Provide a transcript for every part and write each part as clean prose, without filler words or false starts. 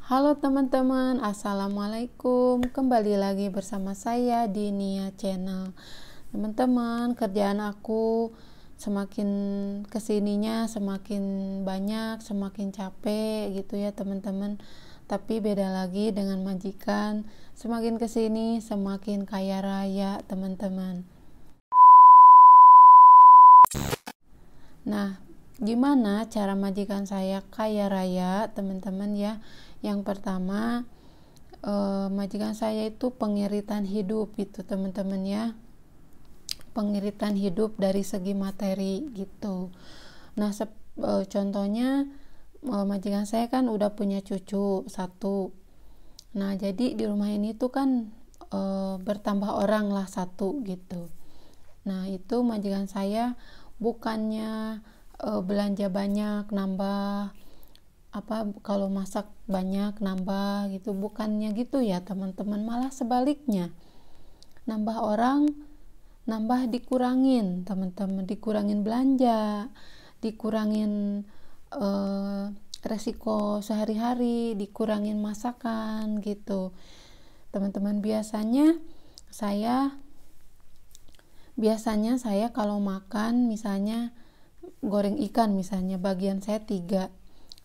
Halo teman-teman, assalamualaikum. Kembali lagi bersama saya di Nia Channel. Teman-teman, kerjaan aku semakin kesininya semakin banyak, semakin capek gitu ya teman-teman. Tapi beda lagi dengan majikan, semakin kesini semakin kaya raya teman-teman. Nah, gimana cara majikan saya kaya raya teman-teman ya? Yang pertama, majikan saya itu pengiritan hidup gitu teman-teman ya, pengiritan hidup dari segi materi gitu. Nah, contohnya majikan saya kan udah punya cucu satu. Nah, jadi di rumah ini tuh kan bertambah orang lah satu gitu. Nah, itu majikan saya bukannya belanja banyak nambah apa, kalau masak banyak nambah gitu, bukannya gitu ya teman-teman, malah sebaliknya, nambah orang nambah dikurangin teman-teman, dikurangin belanja, dikurangin resiko sehari-hari, dikurangin masakan gitu teman-teman. Biasanya saya kalau makan misalnya goreng ikan, misalnya bagian saya 3.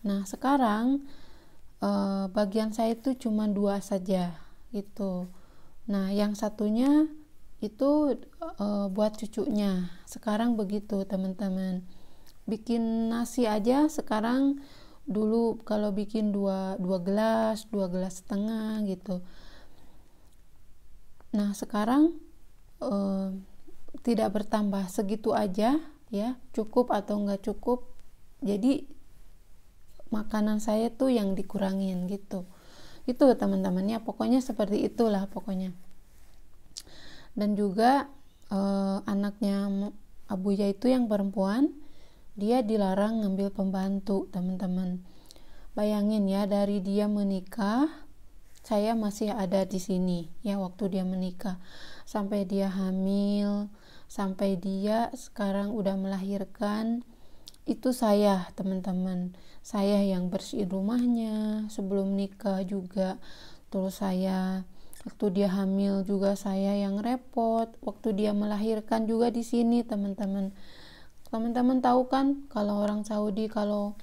Nah, sekarang bagian saya itu cuma 2 saja gitu. Nah, yang satunya itu buat cucunya. Sekarang begitu teman-teman. Bikin nasi aja sekarang, dulu kalau bikin 2 gelas setengah gitu. Nah, sekarang tidak bertambah, segitu aja ya, cukup atau enggak cukup, jadi makanan saya tuh yang dikurangin gitu. Itu teman-teman ya, pokoknya seperti itulah pokoknya. Dan juga anaknya Abuya itu yang perempuan, dia dilarang ngambil pembantu teman-teman. Bayangin ya, dari dia menikah, saya masih ada di sini ya waktu dia menikah, sampai dia hamil, sampai dia sekarang udah melahirkan, itu saya teman-teman, saya yang bersihin rumahnya sebelum nikah juga. Terus saya waktu dia hamil juga saya yang repot, waktu dia melahirkan juga di sini teman-teman. Teman-teman tahu kan kalau orang Saudi kalau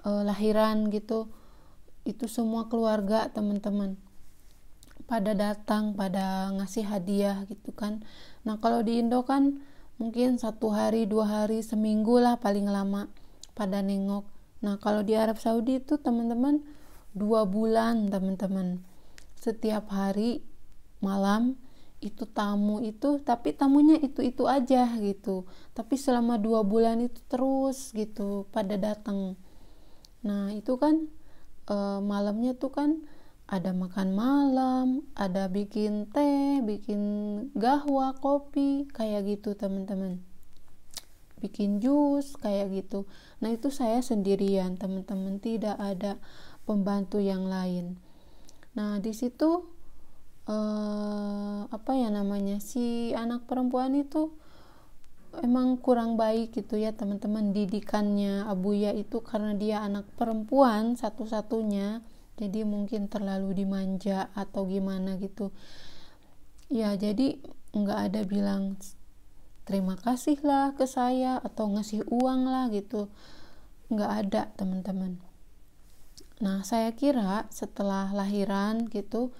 lahiran gitu, itu semua keluarga teman-teman pada datang, pada ngasih hadiah gitu kan. Nah, kalau di Indo kan mungkin 1 hari, 2 hari, seminggu lah paling lama pada nengok. Nah, kalau di Arab Saudi itu teman-teman 2 bulan teman-teman, setiap hari malam itu tamu itu, tapi tamunya itu aja gitu, tapi selama 2 bulan itu terus gitu pada datang. Nah, itu kan malamnya tuh kan ada makan malam, ada bikin teh, bikin gahwa, kopi, kayak gitu teman-teman, bikin jus kayak gitu. Nah, itu saya sendirian teman-teman, tidak ada pembantu yang lain. Nah, di situ apa ya namanya, si anak perempuan itu emang kurang baik gitu ya teman-teman, didikannya Abuya itu, karena dia anak perempuan satu-satunya, jadi mungkin terlalu dimanja atau gimana gitu ya. Jadi nggak ada bilang terima kasih lah ke saya atau ngasih uang lah gitu, nggak ada teman-teman. Nah, saya kira setelah lahiran gitu,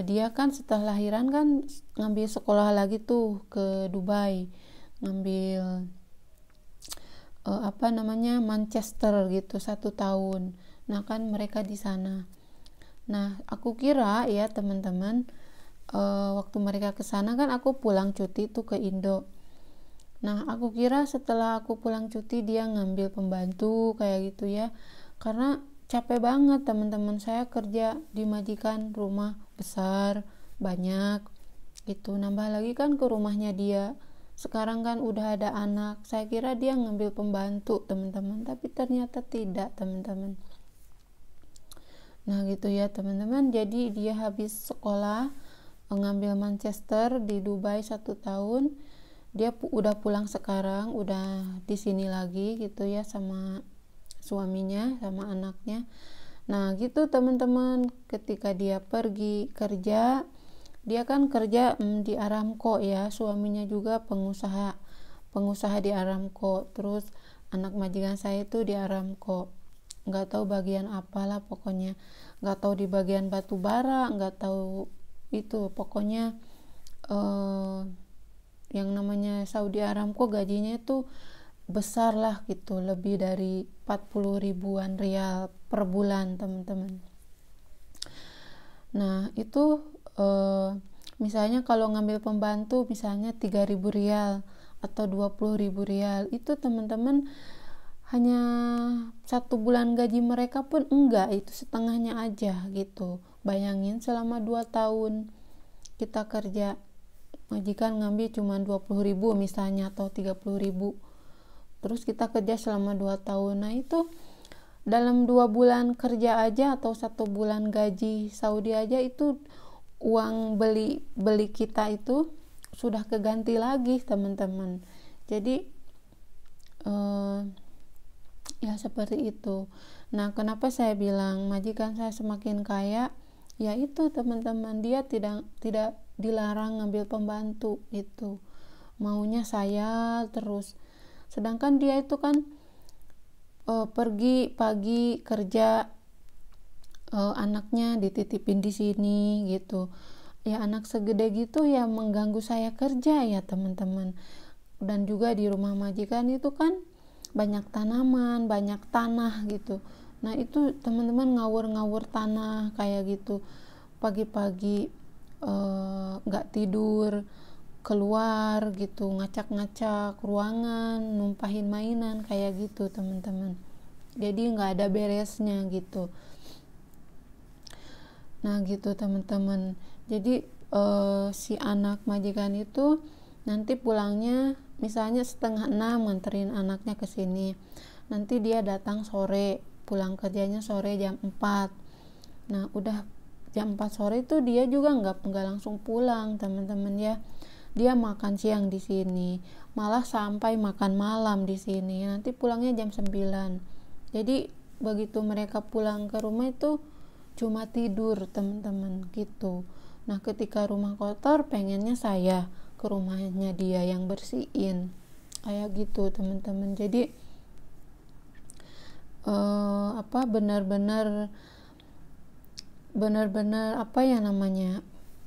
dia kan setelah lahiran kan ngambil sekolah lagi tuh ke Dubai, ngambil apa namanya, Manchester gitu 1 tahun. Nah, kan mereka di sana. Nah, aku kira ya teman-teman, waktu mereka ke sana kan aku pulang cuti tuh ke Indo. Nah, aku kira setelah aku pulang cuti dia ngambil pembantu kayak gitu ya, karena capek banget teman-teman, saya kerja di majikan rumah besar banyak gitu, nambah lagi kan ke rumahnya dia. Sekarang kan udah ada anak, saya kira dia ngambil pembantu teman-teman, tapi ternyata tidak teman-teman. Nah, gitu ya teman-teman, jadi dia habis sekolah ngambil Manchester di Dubai 1 tahun, dia udah pulang sekarang, udah di sini lagi gitu ya sama suaminya sama anaknya. Nah gitu teman-teman, ketika dia pergi kerja, dia kan kerja di Aramco ya, suaminya juga pengusaha di Aramco. Terus anak majikan saya itu di Aramco, nggak tahu bagian apalah pokoknya, nggak tahu di bagian batu bara, nggak tahu itu pokoknya. Yang namanya Saudi Aramco gajinya itu besar lah gitu, lebih dari 40 ribuan rial per bulan teman-teman. Nah itu misalnya kalau ngambil pembantu misalnya 3.000 rial atau 20.000 rial, itu teman-teman hanya 1 bulan gaji mereka pun enggak, itu setengahnya aja gitu. Bayangin selama 2 tahun kita kerja, majikan ngambil cuma 20.000 misalnya atau 30.000, terus kita kerja selama 2 tahun. Nah itu dalam 2 bulan kerja aja atau 1 bulan gaji Saudi aja, itu uang beli kita itu sudah keganti lagi teman-teman. Jadi ya seperti itu. Nah kenapa saya bilang majikan saya semakin kaya, ya itu teman-teman, dia tidak dilarang ngambil pembantu, itu maunya saya terus. Sedangkan dia itu kan pergi pagi kerja, anaknya dititipin di sini gitu ya, anak segede gitu ya mengganggu saya kerja ya teman-teman. Dan juga di rumah majikan itu kan banyak tanaman, banyak tanah gitu. Nah itu teman-teman ngawur-ngawur tanah kayak gitu, pagi-pagi nggak tidur, keluar gitu, ngacak-ngacak ruangan, numpahin mainan kayak gitu teman-teman. Jadi nggak ada beresnya gitu. Nah gitu teman-teman. Jadi si anak majikan itu nanti pulangnya misalnya 5:30 nganterin anaknya ke sini. Nanti dia datang sore, pulang kerjanya sore jam 4. Nah udah jam 4 sore itu dia juga nggak langsung pulang teman-teman ya. Dia makan siang di sini, malah sampai makan malam di sini. Nanti pulangnya jam 9. Jadi begitu mereka pulang ke rumah itu cuma tidur teman-teman gitu. Nah ketika rumah kotor pengennya saya ke rumahnya dia yang bersihin kayak gitu teman-teman. Jadi benar-benar apa ya namanya,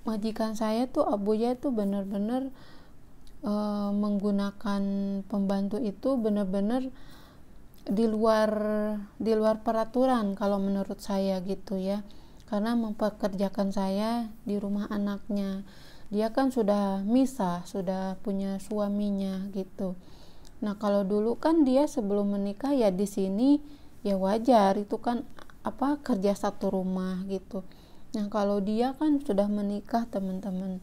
majikan saya tuh abunya tuh benar-benar menggunakan pembantu itu benar-benar di luar peraturan kalau menurut saya gitu ya, karena mempekerjakan saya di rumah anaknya. Dia kan sudah misah, sudah punya suaminya gitu. Nah kalau dulu kan dia sebelum menikah ya di sini ya wajar, itu kan kerja satu rumah gitu. Nah kalau dia kan sudah menikah teman-teman,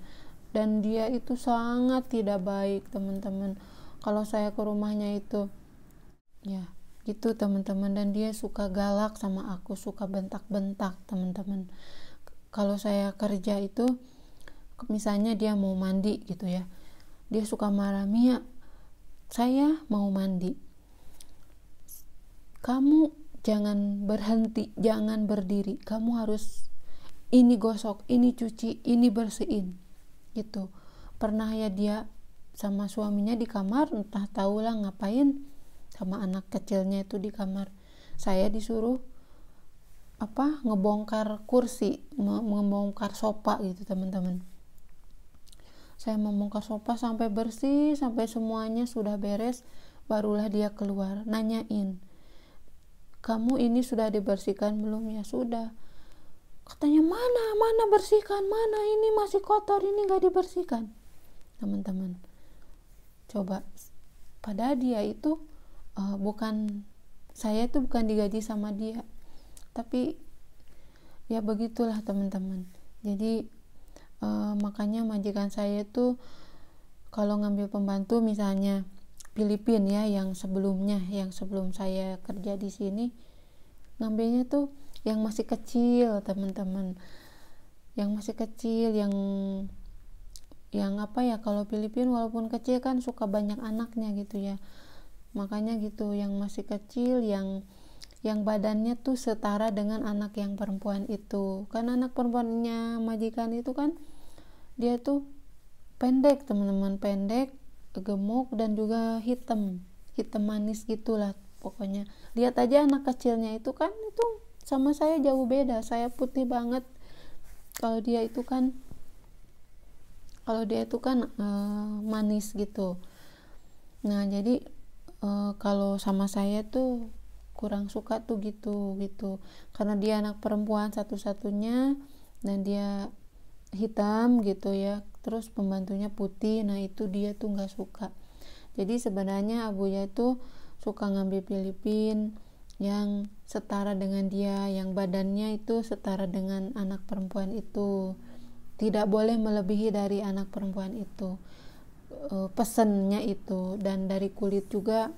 dan dia itu sangat tidak baik teman-teman. Kalau saya ke rumahnya itu ya gitu teman-teman, dan dia suka galak sama aku, suka bentak-bentak teman-teman. Kalau saya kerja itu misalnya dia mau mandi gitu ya, dia suka marah, "Mia, saya mau mandi, kamu jangan berhenti, jangan berdiri, kamu harus ini gosok, ini cuci, ini bersihin," gitu. Pernah ya dia sama suaminya di kamar, entah tahulah ngapain sama anak kecilnya itu di kamar. Saya disuruh ngebongkar kursi, membongkar sofa gitu teman-teman. Saya membongkar sofa sampai bersih, sampai semuanya sudah beres, barulah dia keluar nanyain, "Kamu ini sudah dibersihkan belum?" "Ya sudah." Katanya, mana bersihkan, mana ini masih kotor, ini gak dibersihkan." Teman-teman, coba, padahal dia itu saya itu bukan digaji sama dia, tapi ya begitulah teman-teman. Jadi makanya majikan saya itu kalau ngambil pembantu misalnya Filipina ya, yang sebelum saya kerja di sini, ngambilnya tuh yang masih kecil teman-teman, yang masih kecil, yang kalau Filipina walaupun kecil kan suka banyak anaknya gitu ya, makanya gitu, yang masih kecil, yang yang badannya tuh setara dengan anak yang perempuan itu. Kan anak perempuannya majikan itu kan dia tuh pendek teman-teman, pendek, gemuk, dan juga hitam manis gitulah pokoknya. Lihat aja anak kecilnya itu kan, itu sama saya jauh beda. Saya putih banget, kalau dia itu kan manis gitu. Nah jadi kalau sama saya tuh kurang suka tuh gitu karena dia anak perempuan satu-satunya dan dia hitam gitu ya, terus pembantunya putih. Nah itu dia tuh nggak suka. Jadi sebenarnya Abuya itu suka ngambil Filipin yang setara dengan dia, yang badannya itu setara dengan anak perempuan itu, tidak boleh melebihi dari anak perempuan itu, pesennya itu. Dan dari kulit juga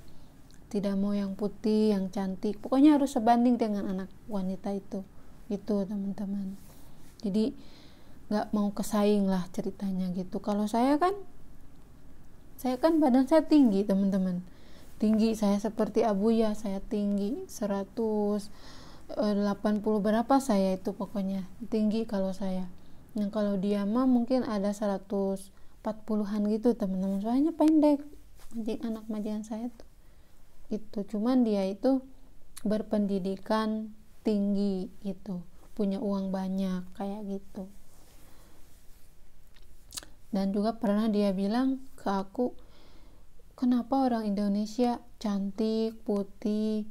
tidak mau yang putih, yang cantik, pokoknya harus sebanding dengan anak wanita itu gitu teman-teman. Jadi nggak mau kesaing lah ceritanya gitu. Kalau saya kan badan saya tinggi teman-teman, tinggi. Saya seperti Abuya, saya tinggi 180 berapa saya itu, pokoknya tinggi kalau saya. Nah kalau dia mah mungkin ada 140-an gitu teman-teman, soalnya pendek. Anak majikan saya tuh itu, cuman dia itu berpendidikan tinggi gitu, punya uang banyak kayak gitu. Dan juga pernah dia bilang ke aku, kenapa orang Indonesia cantik, putih,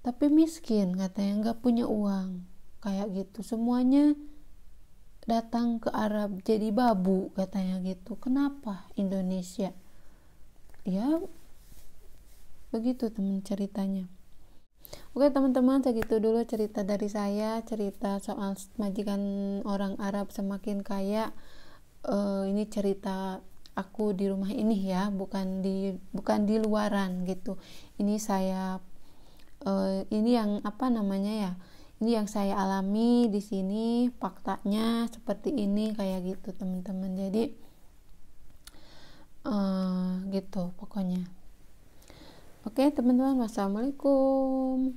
tapi miskin, katanya, nggak punya uang kayak gitu, semuanya datang ke Arab jadi babu, katanya gitu. Kenapa Indonesia? Ya begitu teman ceritanya. Oke teman-teman, segitu dulu cerita dari saya, cerita soal majikan orang Arab semakin kaya. Ini cerita aku di rumah ini ya, bukan di luaran gitu. Ini saya ini yang ini yang saya alami di sini, faktanya seperti ini kayak gitu teman-teman. Jadi gitu pokoknya. Oke teman-teman, wassalamualaikum.